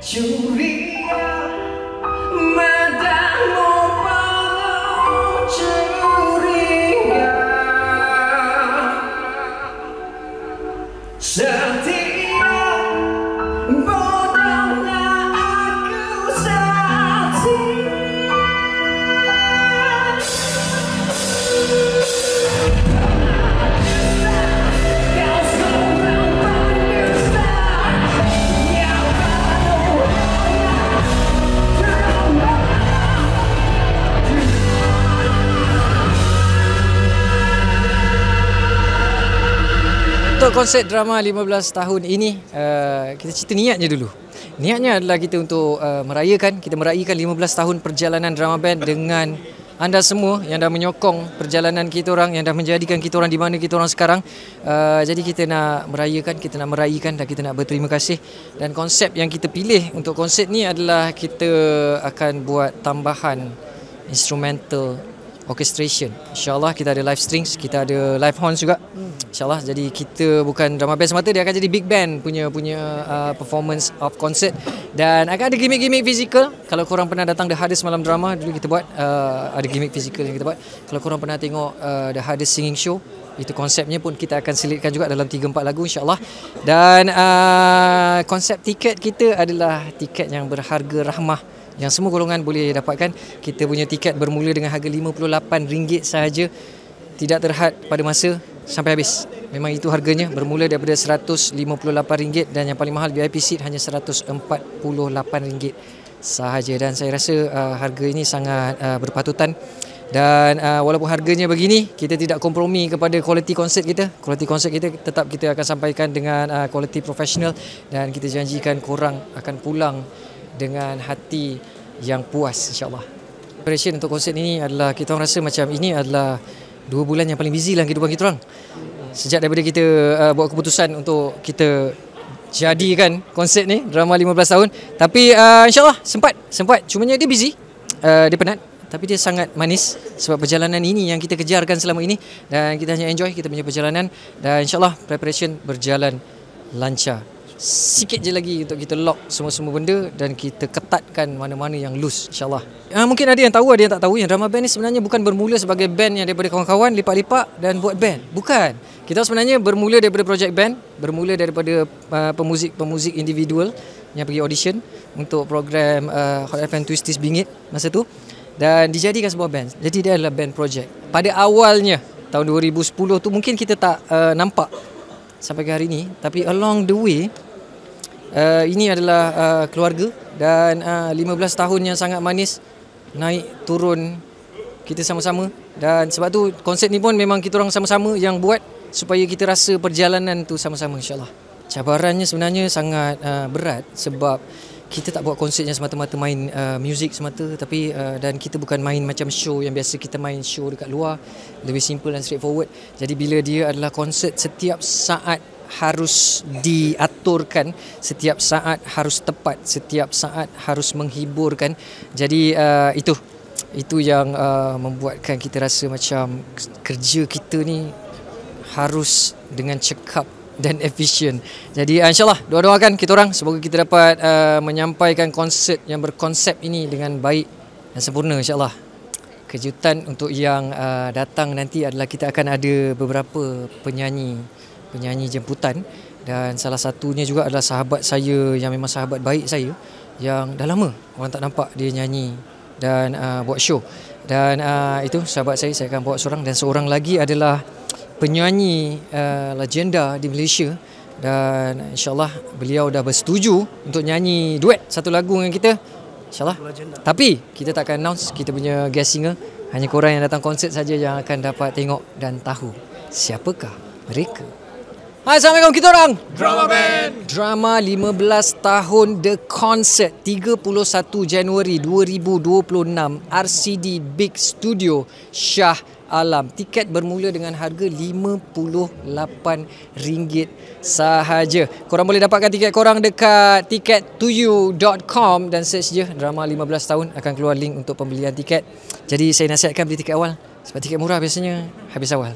Curiga madamu penuh curiga, setia bodohnya aku setia. Untuk konsep drama 15 tahun ini, kita cerita niatnya dulu. Niatnya adalah kita untuk merayakan 15 tahun perjalanan drama band dengan anda semua yang dah menyokong perjalanan kita orang, yang dah menjadikan kita orang di mana kita orang sekarang. Jadi kita nak meraihkan dan kita nak berterima kasih. Dan konsep yang kita pilih untuk konsep ni adalah kita akan buat tambahan instrumental orchestration. InsyaAllah kita ada live strings, kita ada live horns juga. InsyaAllah, jadi kita bukan drama band semata, dia akan jadi big band punya performance of concert. Dan akan ada gimmick-gimmick fizikal. Kalau korang pernah datang The Hardest Malam Drama, dulu kita buat ada gimmick fizikal yang kita buat. Kalau korang pernah tengok The Hardest Singing Show, itu konsepnya pun kita akan selitkan juga dalam 3-4 lagu insyaAllah. Dan konsep tiket kita adalah tiket yang berharga rahmah, yang semua golongan boleh dapatkan. Kita punya tiket bermula dengan harga RM58 sahaja, tidak terhad pada masa sampai habis. Memang itu harganya, bermula daripada RM158 dan yang paling mahal VIP seat hanya RM148 sahaja. Dan saya rasa harga ini sangat berpatutan. Dan walaupun harganya begini, kita tidak kompromi kepada kualiti konsert kita. Kualiti konsert kita tetap kita akan sampaikan dengan kualiti profesional, dan kita janjikan korang akan pulang dengan hati yang puas insyaAllah. Preparation untuk konsert ini adalah, kita orang rasa macam ini adalah 2 bulan yang paling busy dalam kehidupan kita orang. Sejak daripada kita buat keputusan untuk kita jadikan konsert ni drama 15 tahun. Tapi insyaAllah sempat. Cumanya dia busy, dia penat. Tapi dia sangat manis sebab perjalanan ini yang kita kejarkan selama ini. Dan kita hanya enjoy kita punya perjalanan. Dan insyaAllah preparation berjalan lancar. Sikit je lagi untuk kita lock semua benda dan kita ketatkan mana-mana yang loose insyaAllah. Mungkin ada yang tahu, ada yang tak tahu, yang drama band ni sebenarnya bukan bermula sebagai band yang daripada kawan-kawan lipat-lipat dan buat band. Bukan. Kita sebenarnya bermula daripada project band, bermula daripada pemuzik individual yang pergi audition untuk program Hot FM Twisties Bingit masa tu, dan dijadikan sebuah band. Jadi dia adalah band project. Pada awalnya tahun 2010 tu mungkin kita tak nampak sampai ke hari ini, tapi along the way ini adalah keluarga. Dan 15 tahun yang sangat manis, naik turun kita sama-sama. Dan sebab tu konsep ni pun memang kita orang sama-sama yang buat, supaya kita rasa perjalanan tu sama-sama insyaAllah. Cabarannya sebenarnya sangat berat, sebab kita tak buat konsert yang semata-mata main muzik semata, tapi dan kita bukan main macam show yang biasa kita main show dekat luar, lebih simple dan straightforward. Jadi bila dia adalah konsert, setiap saat harus diaturkan, setiap saat harus tepat, setiap saat harus menghiburkan. Jadi itu yang membuatkan kita rasa macam kerja kita ni harus dengan cekap dan efisien. Jadi insyaAllah doakan kita orang, semoga kita dapat menyampaikan konsert yang berkonsep ini dengan baik dan sempurna insyaAllah. Kejutan untuk yang datang nanti adalah kita akan ada beberapa penyanyi jemputan, dan salah satunya juga adalah sahabat saya yang memang sahabat baik saya, yang dah lama orang tak nampak dia nyanyi dan buat show. Dan itu sahabat saya akan bawa seorang, dan seorang lagi adalah penyanyi legenda di Malaysia, dan insyaAllah beliau dah bersetuju untuk nyanyi duet satu lagu dengan kita insyaAllah. Tapi kita tak akan announce kita punya guest singer, hanya korang yang datang konsert saja yang akan dapat tengok dan tahu siapakah mereka. Hai, Assalamualaikum kita orang Drama Band. Drama 15 tahun The Concert, 31 Januari 2026, RCD Big Studio, Shah Alam. Tiket bermula dengan harga RM58 sahaja. Korang boleh dapatkan tiket korang dekat ticket2you.com dan search je drama 15 tahun, akan keluar link untuk pembelian tiket. Jadi saya nasihatkan beli tiket awal, sebab tiket murah biasanya habis awal.